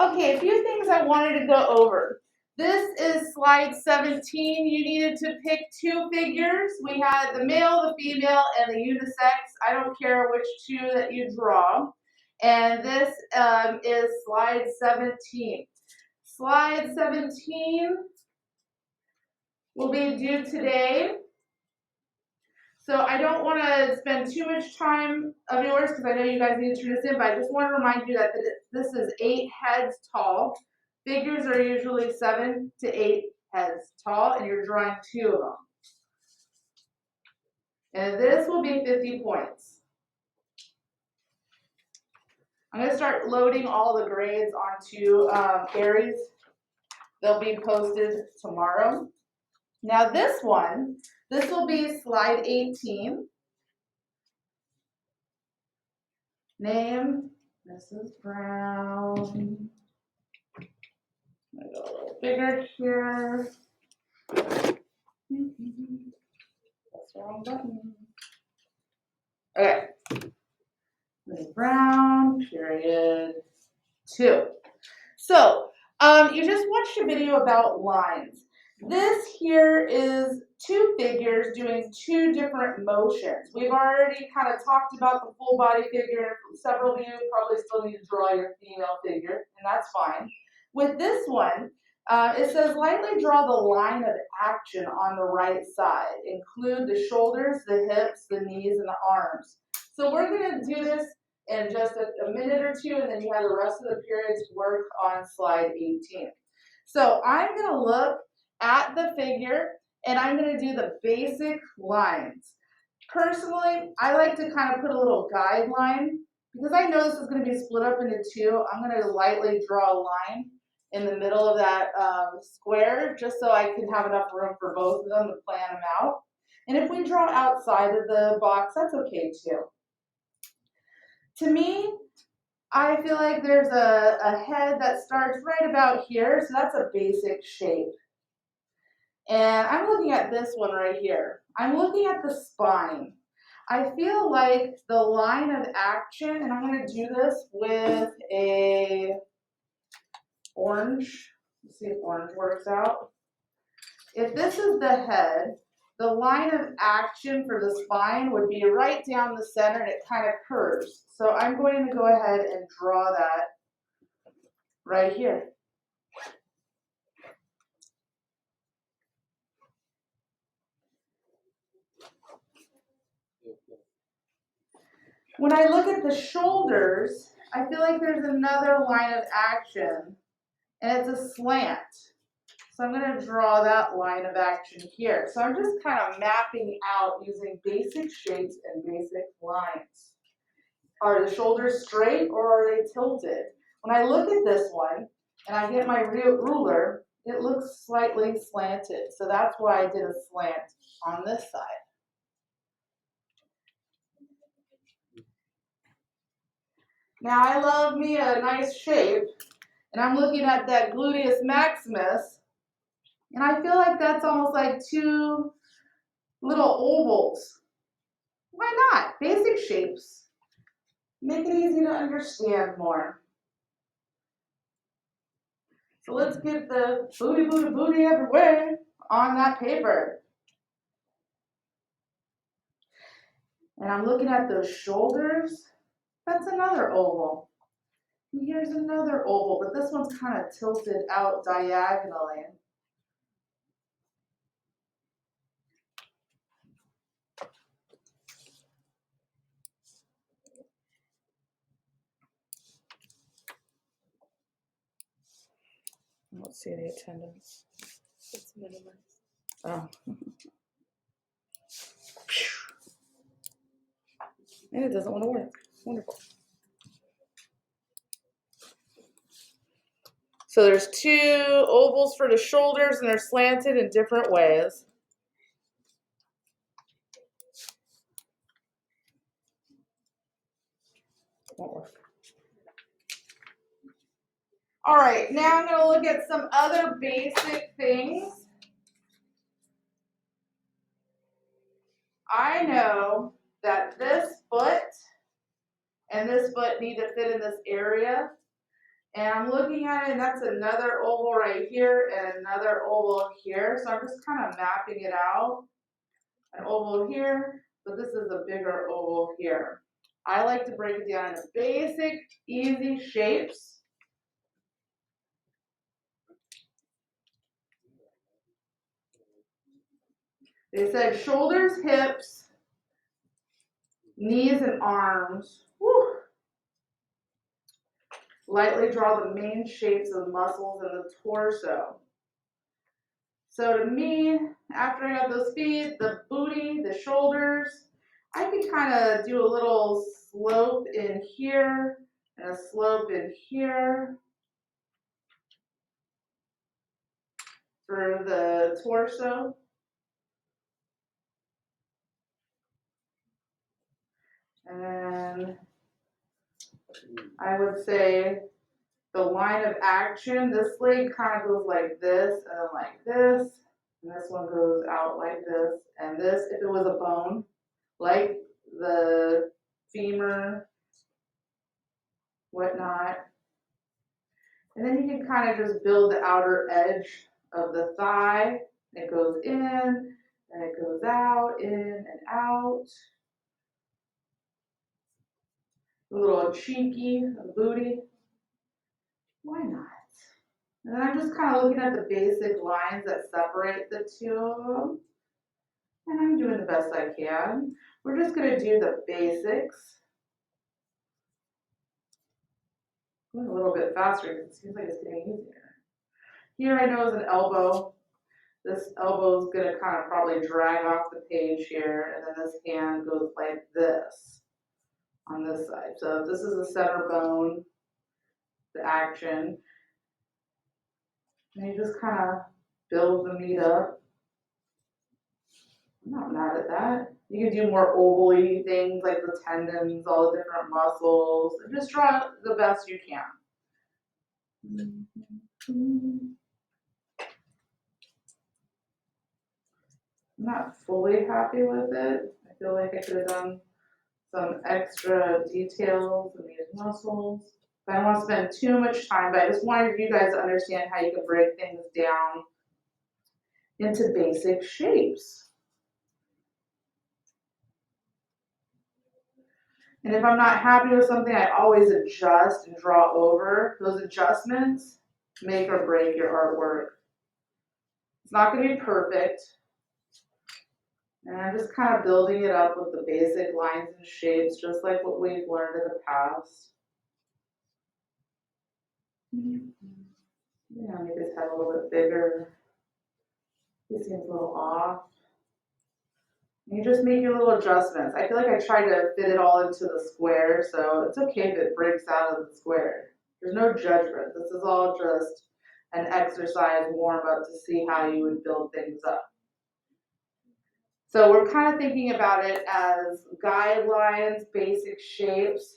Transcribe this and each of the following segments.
Okay, a few things I wanted to go over. This is slide 17. You needed to pick two figures. We had the male, the female, and the unisex. I don't care which two that you draw. And this is slide 17. Slide 17 will be due today. So I don't want to spend too much time of yours because I know you guys need to turn this in, but I just want to remind you that this is 8 heads tall. Figures are usually 7 to 8 heads tall, and you're drawing 2 of them. And this will be 50 points. I'm going to start loading all the grades onto Aries. They'll be posted tomorrow. Now this will be slide 18. Name, Mrs. Brown. I'm going to go a little bigger here. That's the wrong button. Okay. Mrs. Brown, period 2. So, you just watched a video about lines. This here is 2 figures doing 2 different motions. We've already kind of talked about the full body figure. Several of you probably still need to draw your female figure, and that's fine. With this one, it says lightly draw the line of action on the right side. Include the shoulders, the hips, the knees, and the arms. So we're going to do this in just a minute or two, and then you have the rest of the period to work on slide 18. So I'm going to look at the figure, and I'm going to do the basic lines. Personally, I like to kind of put a little guideline, because I know this is going to be split up into 2. I'm going to lightly draw a line in the middle of that square, just so I can have enough room for both of them to plan them out. And if we draw outside of the box, that's okay too. To me, I feel like there's a head that starts right about here, so that's a basic shape. And I'm looking at this one right here. I'm looking at the spine. I feel like the line of action, and I'm going to do this with a orange. Let's see if orange works out. If this is the head, the line of action for the spine would be right down the center, and it kind of curves. So I'm going to go ahead and draw that right here. When I look at the shoulders, I feel like there's another line of action, and it's a slant. So I'm going to draw that line of action here. So I'm just kind of mapping out using basic shapes and basic lines. Are the shoulders straight or are they tilted? When I look at this one and I get my ruler, it looks slightly slanted. So that's why I did a slant on this side. Now I love me a nice shape, and I'm looking at that gluteus maximus, and I feel like that's almost like 2 little ovals. Why not? Basic shapes. Make it easy to understand more. So let's get the booty everywhere on that paper. And I'm looking at those shoulders. That's another oval. And here's another oval, but this one's kind of tilted out diagonally. I don't see any attendance. It's minimized. Oh. And it doesn't want to work. Wonderful. So there's 2 ovals for the shoulders, and they're slanted in different ways. Won't work. All right, now I'm going to look at some other basic things. I know that this foot and this foot need to fit in this area. And I'm looking at it, and that's another oval right here and another oval here. So I'm just kind of mapping it out. An oval here, but this is a bigger oval here. I like to break it down into basic, easy shapes. They said shoulders, hips, knees, and arms. Woo. Lightly draw the main shapes of the muscles in the torso. So to me, after I got those feet, the booty, the shoulders, I could kind of do a little slope in here and a slope in here for the torso. And then I would say the line of action, this leg kind of goes like this and then like this. And this one goes out like this. And this, if it was a bone, like the femur, whatnot. And then you can kind of just build the outer edge of the thigh. It goes in and it goes out, in and out. A little cheeky booty. Why not? And then I'm just kind of looking at the basic lines that separate the two of them. And I'm doing the best I can. We're just going to do the basics. Going a little bit faster because it seems like it's getting easier. Here I know is an elbow. This elbow is going to kind of probably drag off the page here. And then this hand goes like this on this side. So this is the center bone, the action. And you just kind of build the meat up. I'm not mad at that. You can do more oval-y things like the tendons, all the different muscles. Just draw the best you can. I'm not fully happy with it. I feel like I could have done some extra details in these muscles. I don't want to spend too much time, but I just wanted you guys to understand how you can break things down into basic shapes. And if I'm not happy with something, I always adjust and draw over. Those adjustments make or break your artwork. It's not going to be perfect. And I'm just kind of building it up with the basic lines and shapes, just like what we've learned in the past. Yeah, make his head a little bit bigger. He seems a little off. And you just make your little adjustments. I feel like I tried to fit it all into the square, so it's okay if it breaks out of the square. There's no judgment. This is all just an exercise warm up to see how you would build things up. So we're kind of thinking about it as guidelines, basic shapes,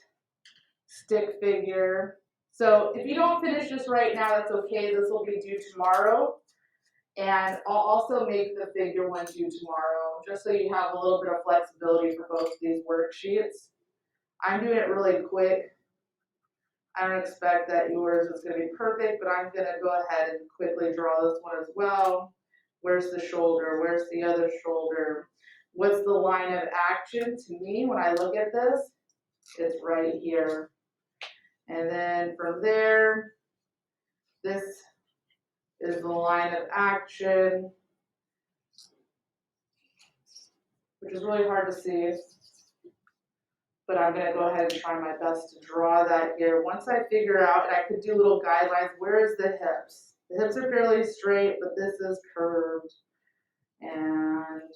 stick figure. So if you don't finish this right now, that's okay. This will be due tomorrow. And I'll also make the figure one due tomorrow, just so you have a little bit of flexibility for both of these worksheets. I'm doing it really quick. I don't expect that yours is going to be perfect, but I'm going to go ahead and quickly draw this one as well. Where's the shoulder? Where's the other shoulder? What's the line of action? To me, when I look at this, it's right here. And then from there, this is the line of action, which is really hard to see, but I'm going to go ahead and try my best to draw that here. Once I figure out, and I could do little guidelines, where is the hips? The hips are fairly straight, but this is curved. And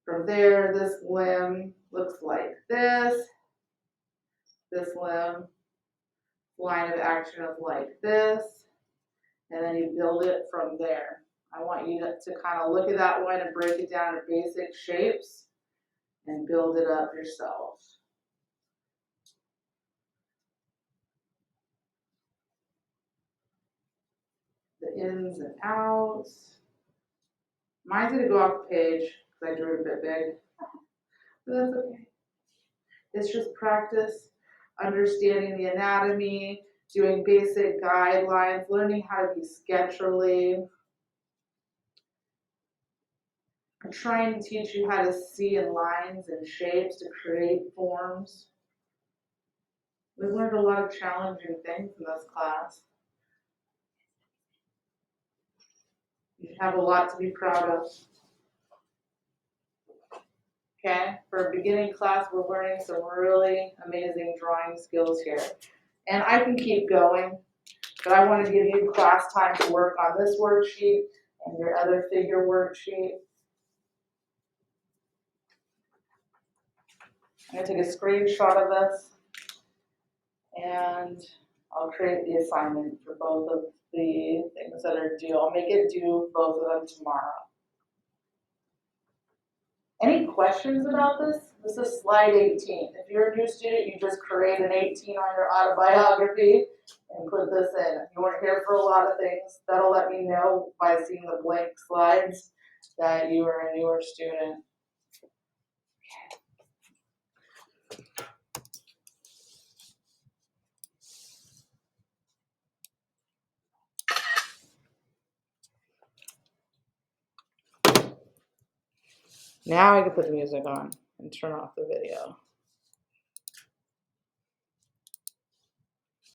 from there, this limb looks like this. This limb, line of action is like this. And then you build it from there. I want you to kind of look at that one and break it down to basic shapes and build it up yourself. The ins and outs. Mine's going to go off the page because I drew it a bit big, but that's okay. It's just practice, understanding the anatomy, doing basic guidelines, learning how to be sketcherly. I'm trying to teach you how to see in lines and shapes to create forms. We've learned a lot of challenging things in this class. You have a lot to be proud of. Okay, for a beginning class, we're learning some really amazing drawing skills here. And I can keep going, but I want to give you class time to work on this worksheet and your other figure worksheet. I'm going to take a screenshot of this, and I'll create the assignment for both of the things that are due. I'll make it due both of them tomorrow. Any questions about this? This is slide 18. If you're a new student, you just create an 18 on your autobiography and put this in. If you weren't here for a lot of things, that'll let me know by seeing the blank slides that you are a newer student. Now I can put the music on and turn off the video.